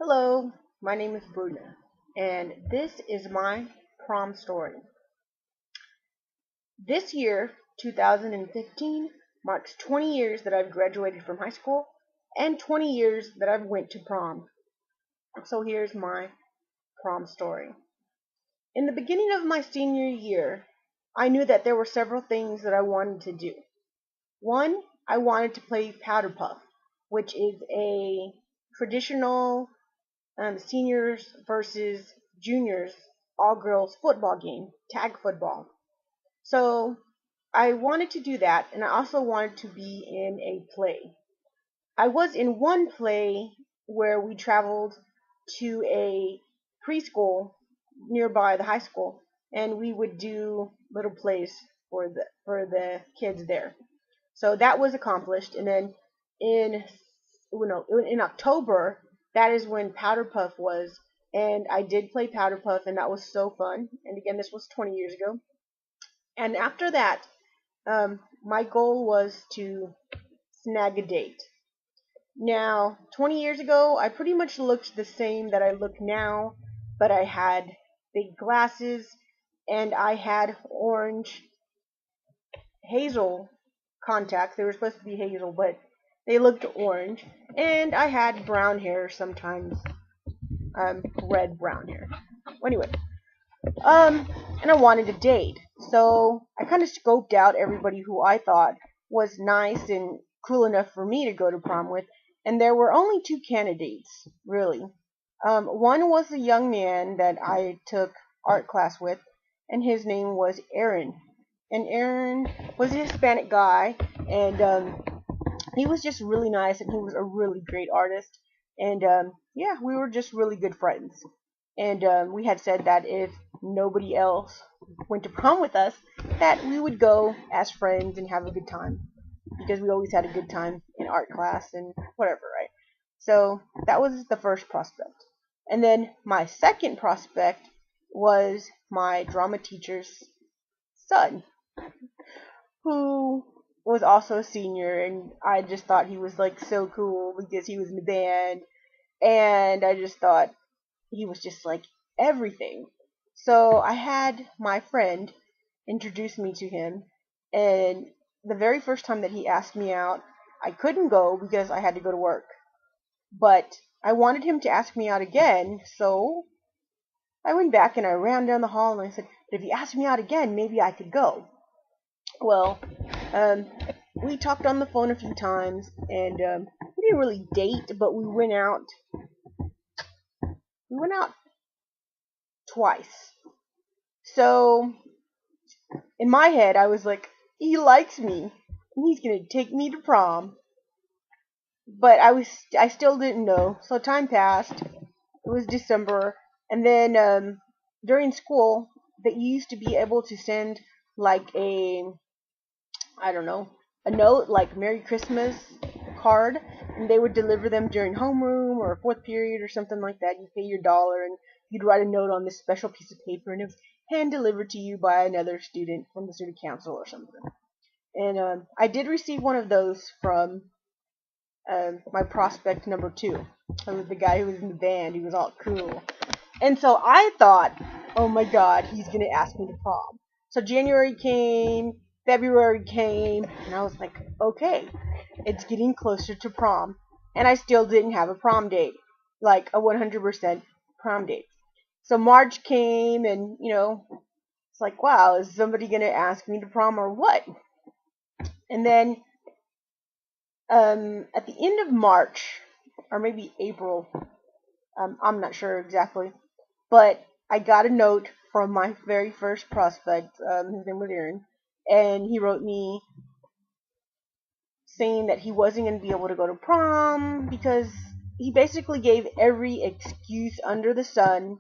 Hello, my name is Bruna, and this is my prom story. This year, 2015, marks 20 years that I've graduated from high school and 20 years that I've went to prom. So here's my prom story. In the beginning of my senior year, I knew that there were several things that I wanted to do. One, I wanted to play powder puff, which is a traditional seniors versus juniors all girls football game, tag football. So I wanted to do that, and I also wanted to be in a play. I was in one play where we traveled to a preschool nearby the high school, and we would do little plays for the kids there. So that was accomplished, and then in in October, that is when Powder Puff was, and I did play Powder Puff, and that was so fun. And again, this was 20 years ago. And after that, my goal was to snag a date. Now, 20 years ago, I pretty much looked the same that I look now, but I had big glasses, and I had orange hazel contacts. They were supposed to be hazel, but they looked orange. And I had brown hair sometimes, red brown hair. Anyway, and I wanted to date, so I kind of scoped out everybody who I thought was nice and cool enough for me to go to prom with, and there were only two candidates, really. One was a young man that I took art class with, and his name was Aaron. And Aaron was a Hispanic guy, and he was just really nice, and he was a really great artist. And yeah, we were just really good friends. And we had said that if nobody else went to prom with us, that we would go as friends and have a good time, because we always had a good time in art class and whatever, right? So that was the first prospect. And then my second prospect was my drama teacher's son, who was also a senior, and I just thought he was like so cool because he was in the band, and I just thought he was just like everything. So I had my friend introduce me to him, and the very first time that he asked me out, I couldn't go because I had to go to work. But I wanted him to ask me out again, so I went back and I ran down the hall and I said, if he asked me out again, maybe I could go. Well, um, we talked on the phone a few times, and we didn't really date, but we went out. We went out twice. So in my head, I was like, he likes me, and he's gonna take me to prom. But I still didn't know. So time passed. It was December, and then during school, that you used to be able to send like I don't know, a note like Merry Christmas card, and they would deliver them during homeroom or fourth period or something like that. You pay your dollar, and you'd write a note on this special piece of paper, and it was hand delivered to you by another student from the student council or something. And I did receive one of those from my prospect number two. It was the guy who was in the band. He was all cool. And so I thought, oh my god, he's going to ask me to prom. So January came, February came, and I was like, okay, it's getting closer to prom. And I still didn't have a prom date, like a 100% prom date. So March came, and, it's like, wow, is somebody going to ask me to prom or what? And then at the end of March, or maybe April, I'm not sure exactly, but I got a note from my very first prospect. His name was Aaron, and he wrote me saying that he wasn't going to be able to go to prom because he basically gave every excuse under the sun.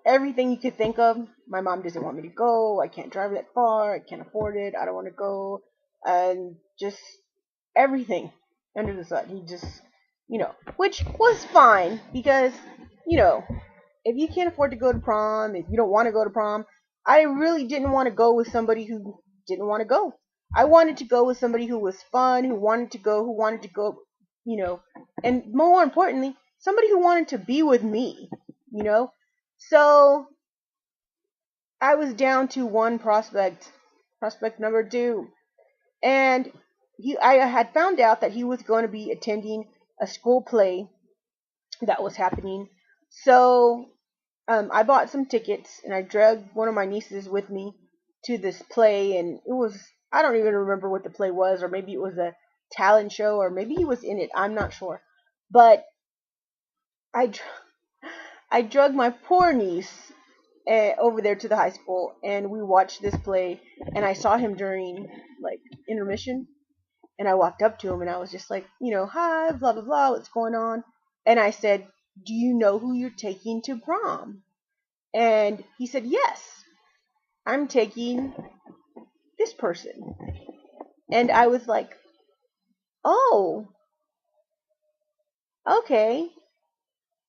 Everything you could think of. My mom doesn't want me to go. I can't drive that far. I can't afford it. I don't want to go. And just everything under the sun. He just, which was fine because, if you can't afford to go to prom, if you don't want to go to prom, I really didn't want to go with somebody who didn't want to go. I wanted to go with somebody who was fun, who wanted to go, and more importantly, somebody who wanted to be with me, you know? So I was down to one prospect, prospect number two. And I had found out that he was going to be attending a school play that was happening. So I bought some tickets and I dragged one of my nieces with me to this play. And it was, I don't even remember what the play was, or maybe it was a talent show, or maybe he was in it. I'm not sure. But I, I drug my poor niece over there to the high school, and we watched this play. And I saw him during like intermission, and I walked up to him and I was just like, hi, blah blah blah, what's going on? And I said, do you know who you're taking to prom? And he said, yes, I'm taking this person. And I was like, oh, okay.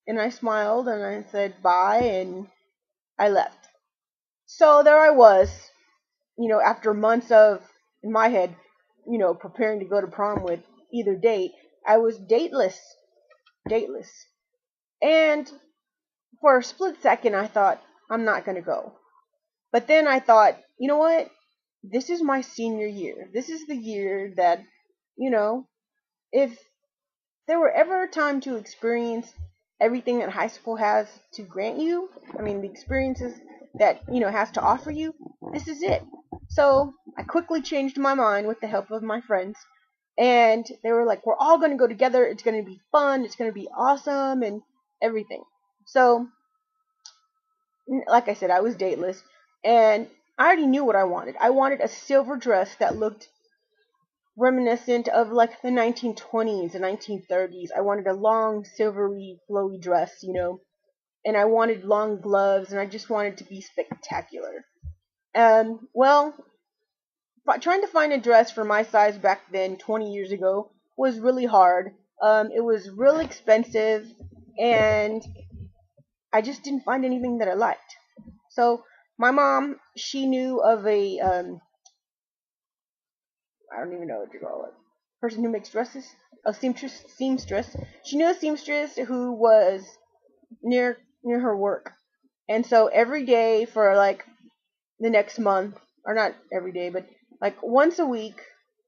And I smiled and I said bye and I left. So there I was, after months of, in my head, preparing to go to prom with either date. I was dateless. Dateless. And for a split second, I thought, I'm not going to go. But then I thought, you know what? This is my senior year. This is the year that, if there were ever a time to experience everything that high school has to grant you, I mean, the experiences that, has to offer you, this is it. So I quickly changed my mind with the help of my friends. And they were like, we're all going to go together. It's going to be fun. It's going to be awesome and everything. So, like I said, I was dateless. And I already knew what I wanted. I wanted a silver dress that looked reminiscent of like the 1920s and 1930s. I wanted a long, silvery, flowy dress, and I wanted long gloves, and I just wanted to be spectacular. Well, trying to find a dress for my size back then, 20 years ago, was really hard. It was real expensive, and I just didn't find anything that I liked. So my mom, she knew of a I don't even know what you call it, person who makes dresses, a seamstress. She knew a seamstress who was near her work, and so every day for like the next month, or not every day, but like once a week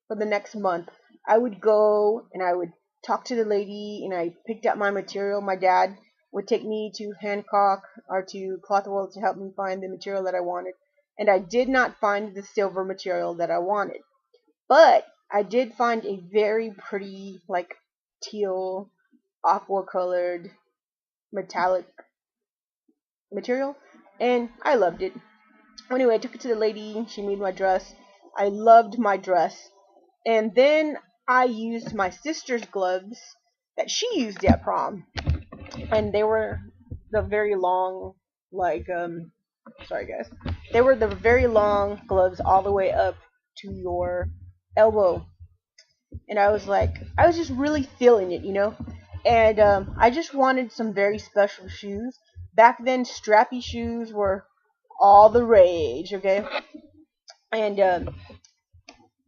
for the next month, I would go and I would talk to the lady, and I picked out my material. My dad would take me to Hancock or to Clothwell to help me find the material that I wanted, and I did not find the silver material that I wanted. But I did find a very pretty, like, teal, aqua colored, metallic material, and I loved it. Anyway, I took it to the lady. She made my dress. I loved my dress. And then I used my sister's gloves that she used at prom. And they were the very long, like, sorry guys. They were the very long gloves all the way up to your elbow. And I was like, I was just really feeling it, And I just wanted some very special shoes. Back then, strappy shoes were all the rage, okay? And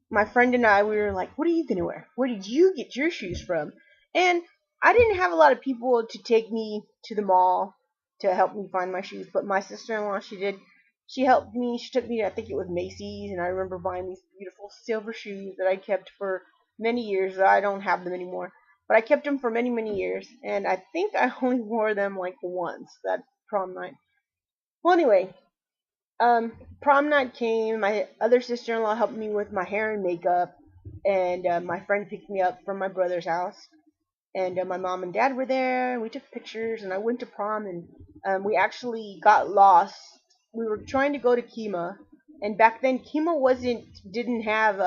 my friend and I, we were like, what are you gonna wear? Where did you get your shoes from? And I didn't have a lot of people to take me to the mall to help me find my shoes, but my sister-in-law, she did. She helped me. She took me to, I think it was Macy's, and I remember buying these beautiful silver shoes that I kept for many years. I don't have them anymore, but I kept them for many, many years, and I think I only wore them like once that prom night. Well, anyway, prom night came. My other sister-in-law helped me with my hair and makeup, and my friend picked me up from my brother's house. And my mom and dad were there, and we took pictures, and I went to prom, and we actually got lost. We were trying to go to Kima, and back then Kima didn't have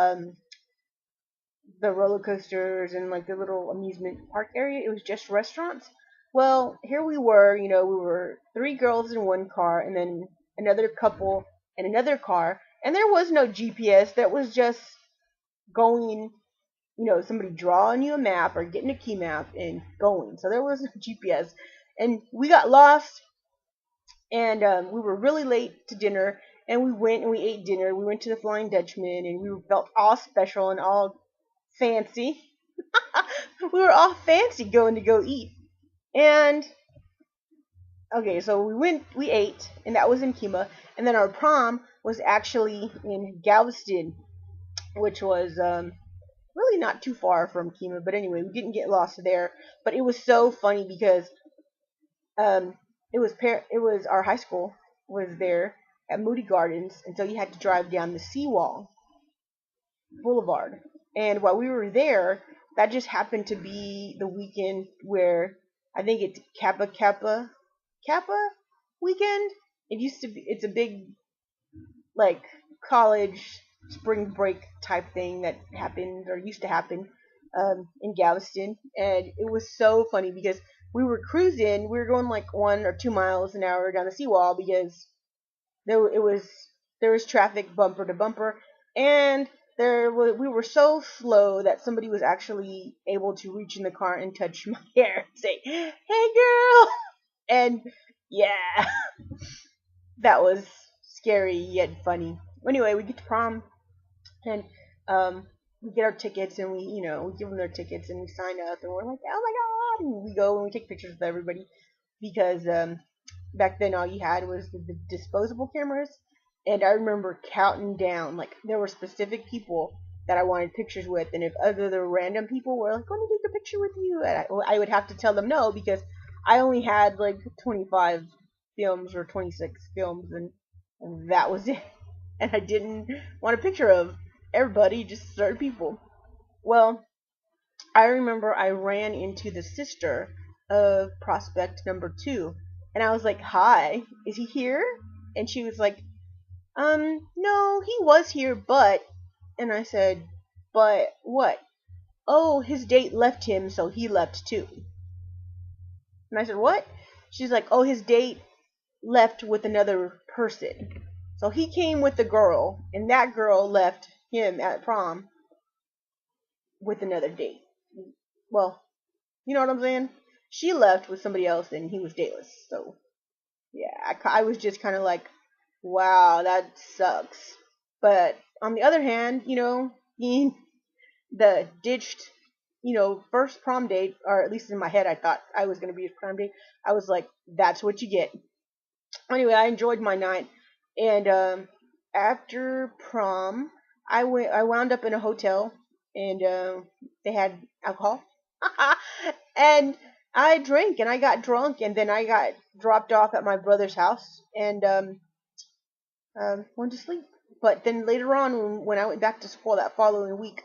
the roller coasters and like the little amusement park area. It was just restaurants. Well, here we were, we were three girls in one car, and then another couple in another car, and there was no GPS. That was just going, somebody drawing you a map or getting a key map and going. So there was no GPS, and we got lost, and we were really late to dinner. And we went and we ate dinner. We went to the Flying Dutchman, and we felt all special and all fancy. We were all fancy going to go eat. And okay, so we ate, and that was in Kima, and then our prom was actually in Galveston, which was really not too far from Kima. But anyway, we didn't get lost there. But it was so funny because um, it was our high school was there at Moody Gardens, and so you had to drive down the seawall boulevard. And while we were there, that just happened to be the weekend where I think it's Kappa weekend. It used to be. It's a big like college spring break type thing that happened or used to happen in Galveston, and it was so funny because we were cruising. We were going like 1 or 2 miles an hour down the seawall because there was traffic bumper to bumper, and we were so slow that somebody was actually able to reach in the car and touch my hair and say, "Hey, girl," and yeah, that was scary yet funny. Anyway, we get to prom, and we get our tickets, and we give them their tickets, and we sign up, and we're like, oh my god, and we go and we take pictures with everybody because back then all you had was the disposable cameras, and I remember counting down. Like there were specific people that I wanted pictures with, and if other random people were like, "Let me take a picture with you," and I would have to tell them no because I only had like 25 films or 26 films, and that was it. And I didn't want a picture of everybody, just certain people. Well, I remember I ran into the sister of prospect number 2, and I was like, "Hi, is he here?" And she was like, no, he was here, but," and I said, "But what?" "Oh, his date left him, so he left too." And I said, "What?" She's like, "Oh, his date left with another person. So he came with the girl, and that girl left him at prom with another date." Well, you know what I'm saying? She left with somebody else, and he was dateless. So, yeah, I was just kind of like, wow, that sucks. But on the other hand, being the ditched, first prom date, or at least in my head, I thought I was going to be his prom date. I was like, that's what you get. Anyway, I enjoyed my night, and after prom, I wound up in a hotel, and they had alcohol, and I drank, and I got drunk, and then I got dropped off at my brother's house, and went to sleep. But then later on, when I went back to school that following week,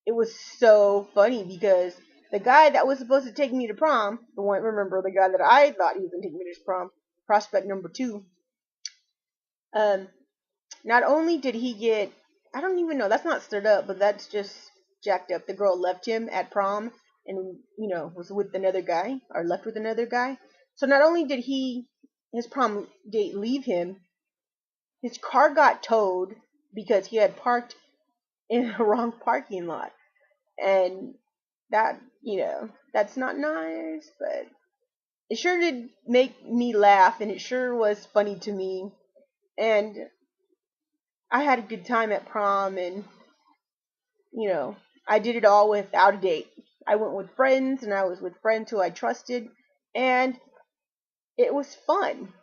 it was so funny because the guy that was supposed to take me to prom, the guy that I thought he was going to take me to prom, prospect number 2, um, not only did he get, I don't even know, that's not stirred up, but that's just jacked up. The girl left him at prom and, was with another guy, or left with another guy. So not only did his prom date leave him, his car got towed because he had parked in the wrong parking lot. And that, that's not nice, but it sure did make me laugh, and it sure was funny to me. And I had a good time at prom, and, you know, I did it all without a date. I went with friends, and I was with friends who I trusted, and it was fun.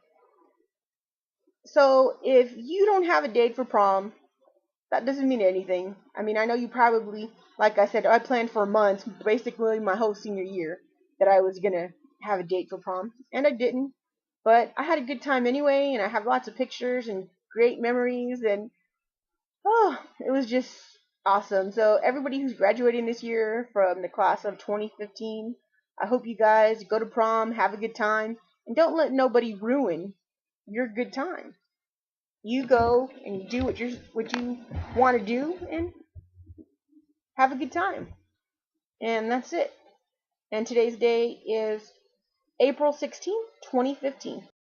So if you don't have a date for prom, that doesn't mean anything. I mean, I know you probably, like I said, I planned for months, basically my whole senior year, that I was gonna have a date for prom, and I didn't. But I had a good time anyway, and I have lots of pictures and great memories, and oh, it was just awesome. So everybody who's graduating this year from the class of 2015, I hope you guys go to prom, have a good time, and don't let nobody ruin your good time. You go and you do what you want to do and have a good time. And that's it. And today's day is April 16th, 2015.